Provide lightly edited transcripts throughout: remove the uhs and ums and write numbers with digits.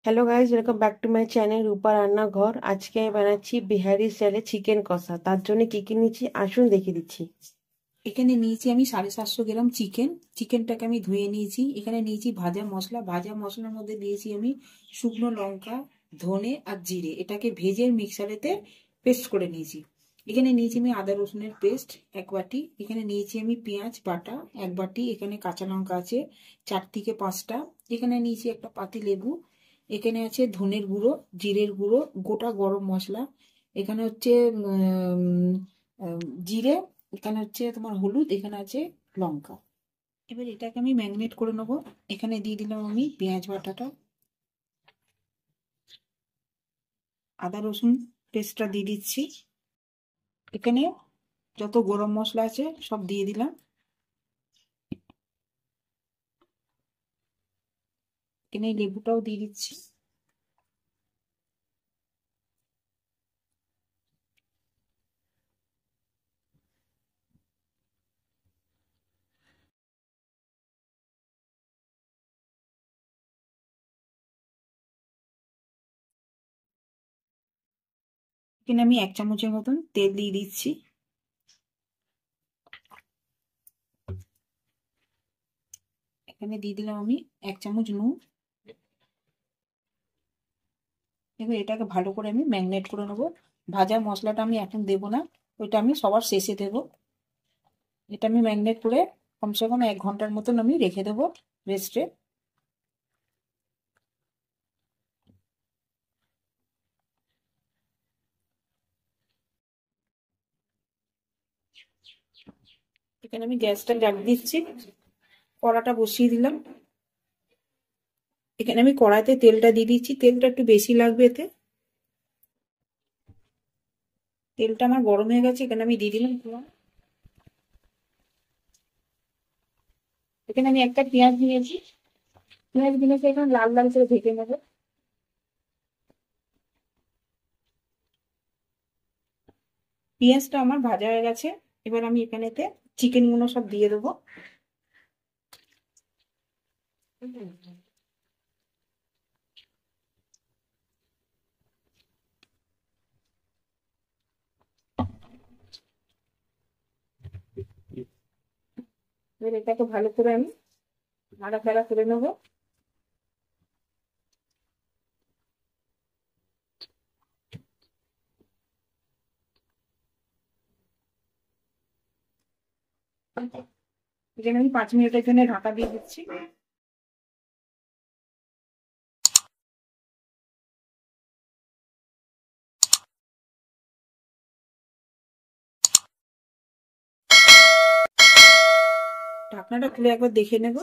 Hello guys, welcome back to my channel Rupa Rannaghar. আজকে আমি বানাচ্ছি বিহারি স্টাইলে চিকেন কষা। তার জন্য কি কি নিচ্ছি আসুন দেখিয়ে দিচ্ছি। এখানে নিয়েছি আমি 750 গ্রাম চিকেন। চিকেনটাকে আমি ধুয়ে নিয়েছি। এখানে নিয়েছি ভাজা মশলা। ভাজা মশলার মধ্যে দিয়েছি আমি শুকনো লঙ্কা, ধনে আর জিরে। এটাকে ভেজে মিক্সারেতে পেস্ট করে নিয়েছি। এখানে নিয়েছি আমি আদা রসুনের পেস্ট 1 বাটি। এখানে নিয়েছি আমি পেঁয়াজ বাটা 1 বাটি। এখানে কাঁচা লঙ্কা আছে 4 থেকে 5টা। এখানে নিয়েছি একটা পাতি লেবু। এখানে আছে ধনের গুঁড়ো, জিরের গুঁড়ো, গোটা গরম মশলা। এখানে হচ্ছে জিরে। এখানে হচ্ছে তোমার হলুদ। এখানে আছে লঙ্কা। এবার এটাকে আমি ম্যারিনেট করে নেবো। এখানে দিয়ে দিলাম আমি পেঁয়াজ বাটাটা, আদা রসুন পেস্টটা দিয়ে দিচ্ছি। এখানে যত গরম মশলা আছে সব দিয়ে দিলাম। এখানে লেবুটাও দিয়ে দিচ্ছি। এখানে আমি 1 চামচের মতন তেল দিয়ে দিচ্ছি। এখানে দিয়ে দিলাম আমি 1 চামচ নুন। এবার এটাকে ভালো করে আমি ম্যারিনেট করে নেবো। ভাজা মশলাটা আমি এখন দেবো না, ওইটা আমি সবার শেষে দেবো। এটা আমি ম্যারিনেট করে কমসে কম 1 ঘন্টার মতন আমি রেখে দেবো রেস্টে। এখানে আমি গ্যাসটা জ্বালিয়ে দিচ্ছি, কড়াটা বসিয়ে দিলাম। এখানে আমি কড়াইতে তেলটা দিয়ে দিচ্ছি। তেলটা একটু বেশি লাগবে এতে। তেলটা আমার গরম হয়ে গেছে। এখানে আমি দিয়ে দিলাম ফোড়ন। এখানে আমি একটা পেঁয়াজ নিয়েছি। পেঁয়াজ গুলোকে এখানে লাল লাল করে ভেজে নেবো। পেঁয়াজটা আমার ভাজা হয়ে গেছে। এবার আমি এখানেতে চিকেন গুলো সব দিয়ে দেবো। এবার এটাকে ভালো করে আমি নাড়াচাড়া করে নেবো। এখানে আমি 5 মিনিটের জন্য ঢাকা দিয়ে দিচ্ছি। ঢাকনাটা খুলে একবার দেখে নেব।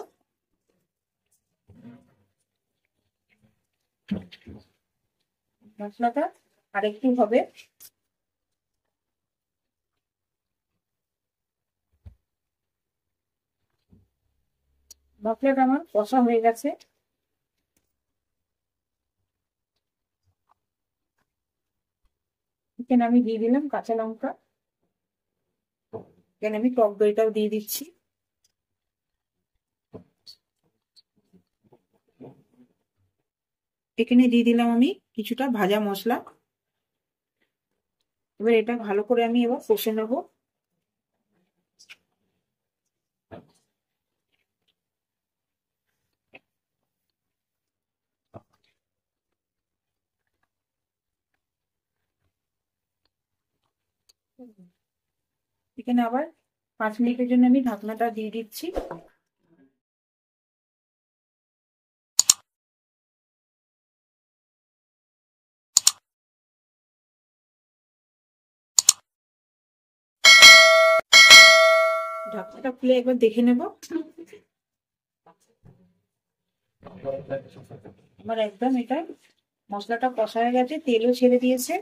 মশলাটা আরেকটু হবে। মশলাটা আমার কষা হয়ে গেছে। এখানে আমি দিয়ে দিলাম কাঁচা লঙ্কা। এখানে আমি টক দইটাও দিয়ে দিচ্ছি। এখানে দিয়ে দিলাম আমি কিছুটা ভাজা মশলা। এবার এটা ভালো করে আমি এবার কষে নেবো। এখানে আবার 5 মিনিটের জন্য আমি ঢাকনাটা দিয়ে দিচ্ছি। ঢাকনাটা খুলে একবার দেখে নেব। আমার একদম এটা মশলাটা কষা হয়ে গেছে, তেলও ছেড়ে দিয়েছে।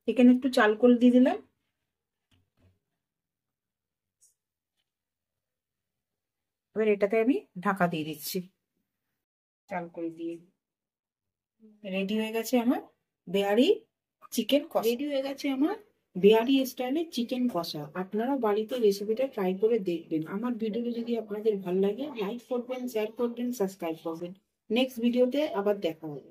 এখানে একটু চাল কুল দিয়ে দিলাম। এবার এটাতে আমি ঢাকা দিয়ে দিচ্ছি চাল কুল দিয়ে। রেডি হয়ে গেছে আমার বিহারি চিকেন কষা। রেডি হয়ে গেছে আমার বিহারি স্টাইলে চিকেন কষা। আপনারা বাড়িতে রেসিপিটা ট্রাই করে দেখবেন। আমার ভিডিওটা যদি আপনাদের ভালো লাগে লাইক করবেন, শেয়ার করবেন, সাবস্ক্রাইব করবেন। নেক্সট ভিডিওতে আবার দেখা হবে।